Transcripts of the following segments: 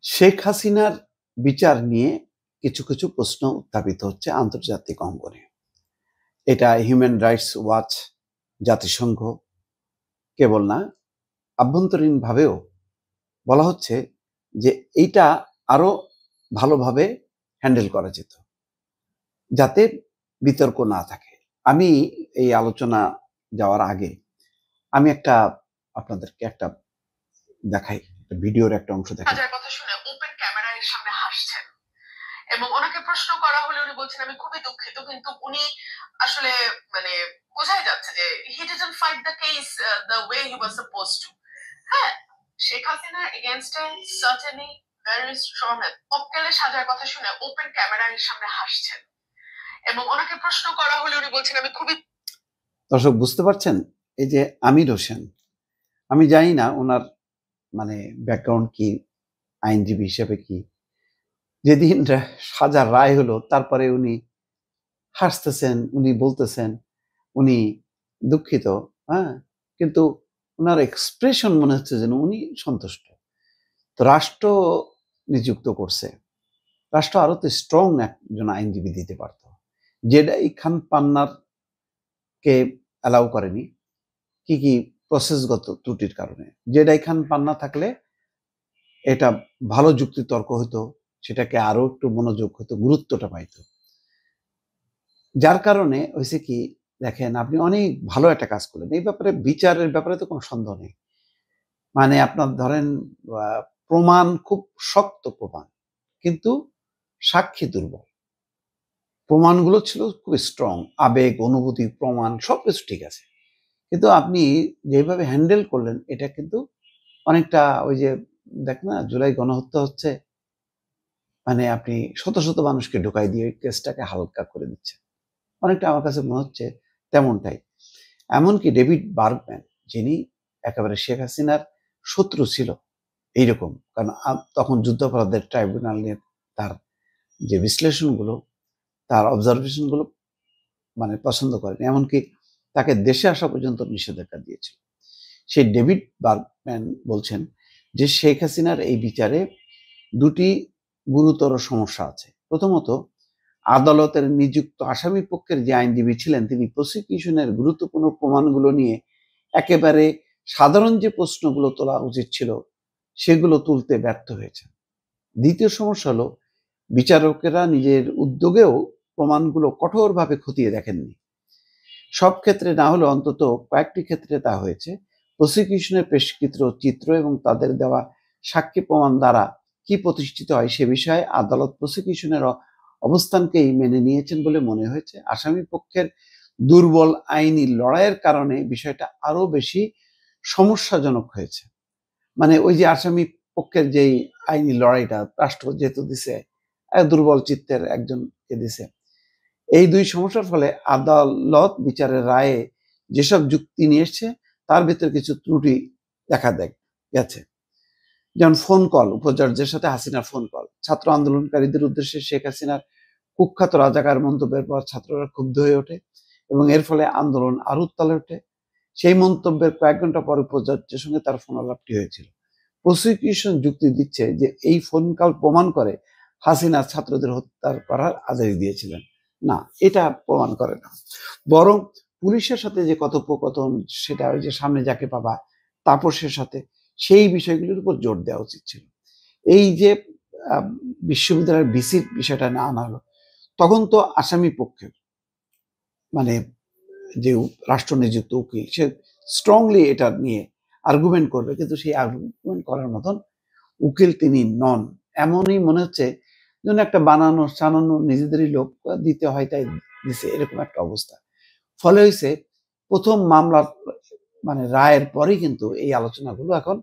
শেখ হাসিনার বিচার নিয়ে কিছু কিছু প্রশ্ন উত্থাপিত হচ্ছে আন্তর্জাতিক অঙ্গনে। এটা হিউম্যান রাইটস ওয়াচ, জাতিসংঘ কেবল না, আভ্যন্তরীণভাবেও বলা হচ্ছে যে এইটা আরো ভালোভাবে হ্যান্ডেল করা যেত, যাতে বিতর্ক না থাকে। আমি এই আলোচনা যাওয়ার আগে আমি আপনাদেরকে একটা দেখাই, ভিডিওর একটা অংশ দেখাই। কথা শুনে ওপেন ক্যামেরার সামনে হাসছেন এবং ওনাকে প্রশ্ন করা হলে উনি বলছেন আমি খুবই দুঃখিত, কিন্তু উনি আসলে বোঝাই যাচ্ছে যে he didn't fight the case the way he was supposed to. হ্যাঁ, শেখ হাসিনা এগেইনস্ট এ সার্টেনলি ভেরি স্ট্রং মক্কেলে সাজার কথা শুনে ওপেন ক্যামেরার সামনে হাসছেন এবং ওনাকে প্রশ্ন করা হলে উনি বলছেন আমি খুবই। দর্শক বুঝতে পারছেন, এই যে আমির হোসেন, আমি জানি না ওনার ব্যাকগ্রাউন্ড কি, আইনজীবী হিসেবে কি। যেদিন সাজার রায় হলো তারপরে উনি হাসতেছেন, উনি বলতেছেন উনি দুঃখিত, হ্যাঁ, কিন্তু ওনার এক্সপ্রেশন মনে হচ্ছে যেন উনি সন্তুষ্ট। তো রাষ্ট্র নিযুক্ত করছে, রাষ্ট্র আরো তো স্ট্রং একজন আইনজীবী দিতে পারত, যেটা খান পান্নার কে অ্যালাউ করেনি কি কি প্রসেসগত ত্রুটির কারণে। যেটাই খান পান্না থাকলে এটা ভালো যুক্তি তর্ক হতো, সেটাকে আরো একটু মনোযোগ হতো, গুরুত্বটা পাইতো। যার কারণে হয়েছে কি, দেখেন আপনি অনেক ভালো একটা কাজ করলেন, এই ব্যাপারে বিচারের ব্যাপারে তো কোনো সন্দেহ নেই। আপনার ধরেন প্রমাণ খুব শক্ত প্রমাণ, কিন্তু সাক্ষী দুর্বল। প্রমাণগুলো ছিল খুব স্ট্রং, আবেগ, অনুভূতি, প্রমাণ সবকিছু ঠিক আছে, কিন্তু আপনি যেভাবে হ্যান্ডেল করলেন এটা কিন্তু অনেকটা ওই যে দেখ না, জুলাই গণহত্যা হচ্ছে, আপনি শত শত মানুষকে ঢুকাই দিয়ে কেসটাকে হালকা করে দিচ্ছেন। অনেকটা আমার কাছে মনে হচ্ছে তেমনটাই। এমনকি ডেভিড বার্গম্যান, যিনি একেবারে শেখ হাসিনার শত্রু ছিল এইরকম, কারণ তখন যুদ্ধাপরাধের ট্রাইব্যুনাল নিয়ে তার যে বিশ্লেষণগুলো, তার অবজারভেশনগুলো পছন্দ করেন, এমনকি তাকে দেশে আসা পর্যন্ত নিষেধাজ্ঞা দিয়েছিল। সেই ডেভিড বার্গম্যান বলছেন যে শেখ হাসিনার এই বিচারে দুটি গুরুতর সমস্যা আছে। প্রথমত, আদালতের নিযুক্ত আসামি পক্ষের যে আইনজীবী ছিলেন তিনি প্রসিকিউশনের গুরুত্বপূর্ণ প্রমাণগুলো নিয়ে একেবারে সাধারণ যে প্রশ্নগুলো তোলা উচিত ছিল সেগুলো তুলতে ব্যর্থ হয়েছে। দ্বিতীয় সমস্যা হলো, বিচারকেরা নিজের উদ্যোগেও প্রমাণগুলো কঠোরভাবে খতিয়ে দেখেননি। সব ক্ষেত্রে না হলেও অন্তত কয়েকটি ক্ষেত্রে তা হয়েছে। প্রসিকিউশনের পেশকৃত চিত্র এবং তাদের দেওয়া সাক্ষী প্রমাণ দ্বারা কি প্রতিষ্ঠিত হয় সে বিষয়ে আদালত প্রসিকিউশনের অবস্থানকেই মেনে নিয়েছেন বলে মনে হয়েছে। আসামি পক্ষের দুর্বল আইনি লড়াইয়ের কারণে বিষয়টা আরো বেশি সমস্যাজনক হয়েছে। ওই যে আসামি পক্ষের যেই আইনি লড়াইটা রাষ্ট্র যেহেতু দিছে, দুর্বল চিত্তের একজনকে দিছে, এই দুই সমস্যার ফলে আদালত বিচারের রায়ে যেসব যুক্তি নিয়ে এসছে তার ভিতরে কিছু ত্রুটি দেখা গেছে। যেমন ফোন কল, উপাচার্যের সাথে হাসিনার ফোন কল, ছাত্র আন্দোলনকারীদের উদ্দেশ্যে শেখ হাসিনার কুখ্যাত রাজাকার মন্তব্যের পর ছাত্ররা ক্ষুব্ধ হয়ে ওঠে এবং এর ফলে আন্দোলন আরো উত্তালে ওঠে। সেই মন্তব্যের কয়েক ঘন্টা পর উপাচার্যের সঙ্গে তার ফোন আলাপটি হয়েছিল। প্রসিকিউশন যুক্তি দিচ্ছে যে এই ফোন কল প্রমাণ করে হাসিনা ছাত্রদের হত্যা করার আদেশ দিয়েছিলেন। না, এটা প্রমাণ করে না, বরং পুলিশের সাথে যে কথোপকথন, সেটা ওই যে সামনে যাকে পাবা তাপসের সাথে, সেই বিষয়গুলির উপর জোর দেওয়া উচিত ছিল। এই যে বিশ্ববিদ্যালয়ের ভিসির বিষয়টা না আনা হলো, তখন তো আসামি পক্ষের যে রাষ্ট্র নিযুক্ত উকিল, সে স্ট্রংলি এটা নিয়ে আর্গুমেন্ট করবে, কিন্তু সেই আর্গুমেন্ট করার মতন উকিল তিনি নন। এমনই মনে হচ্ছে যেন একটা বানানো সানানো নিজেদেরই লোক দিতে হয় তাই দিছে, এরকম একটা অবস্থা। ফলে হয়েছে প্রথম মামলার রায়ের পরেই কিন্তু এই আলোচনাগুলো এখন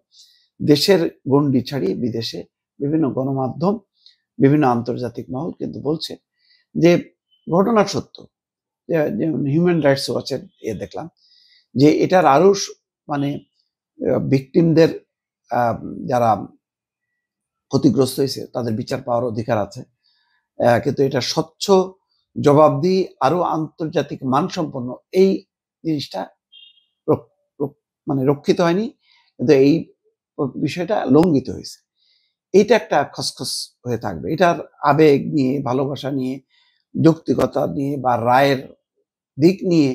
দেশের গণ্ডি ছাড়িয়ে বিদেশে বিভিন্ন গণমাধ্যম, বিভিন্ন আন্তর্জাতিক মহল কিন্তু বলছে যে ঘটনা সত্য। যেমন হিউম্যান রাইটস ওয়াচের দেখলাম যে এটার আরো ভিকটিমদের, যারা ক্ষতিগ্রস্ত হয়েছে তাদের বিচার পাওয়ার অধিকার আছে, কিন্তু এটা স্বচ্ছ, জবাবদিহি, আরো আন্তর্জাতিক মানসম্পন্ন এই জিনিসটা রক্ষিত হয়নি, কিন্তু এই বিষয়টা লঙ্ঘিত হয়েছে। এইটা একটা খসখস হয়ে থাকবে। এটার আবেগ নিয়ে, ভালোবাসা নিয়ে, যৌক্তিকতা নিয়ে বা রায়ের দিক নিয়ে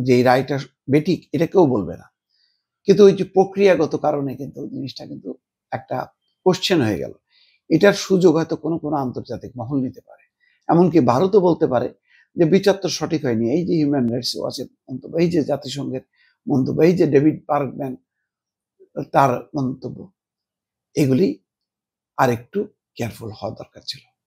যে রায়টা বেঠিক এটা কেউ বলবে না, কিন্তু ওই যে প্রক্রিয়াগত কারণে কিন্তু জিনিসটা কিন্তু একটা কোশ্চেন হয়ে গেল। এটার সুযোগ হয়তো কোনো কোনো আন্তর্জাতিক মহল নিতে পারে, এমনকি ভারতও বলতে পারে যে বিচার তো সঠিক হয়নি। এই যে হিউম্যান রাইটস ওয়াচের মন্তব্য, এই যে জাতিসংঘের মন্তব্য, এই যে ডেভিড বার্গম্যান তার মন্তব্য, এগুলি আরেকটু কেয়ারফুল হওয়া দরকার ছিল।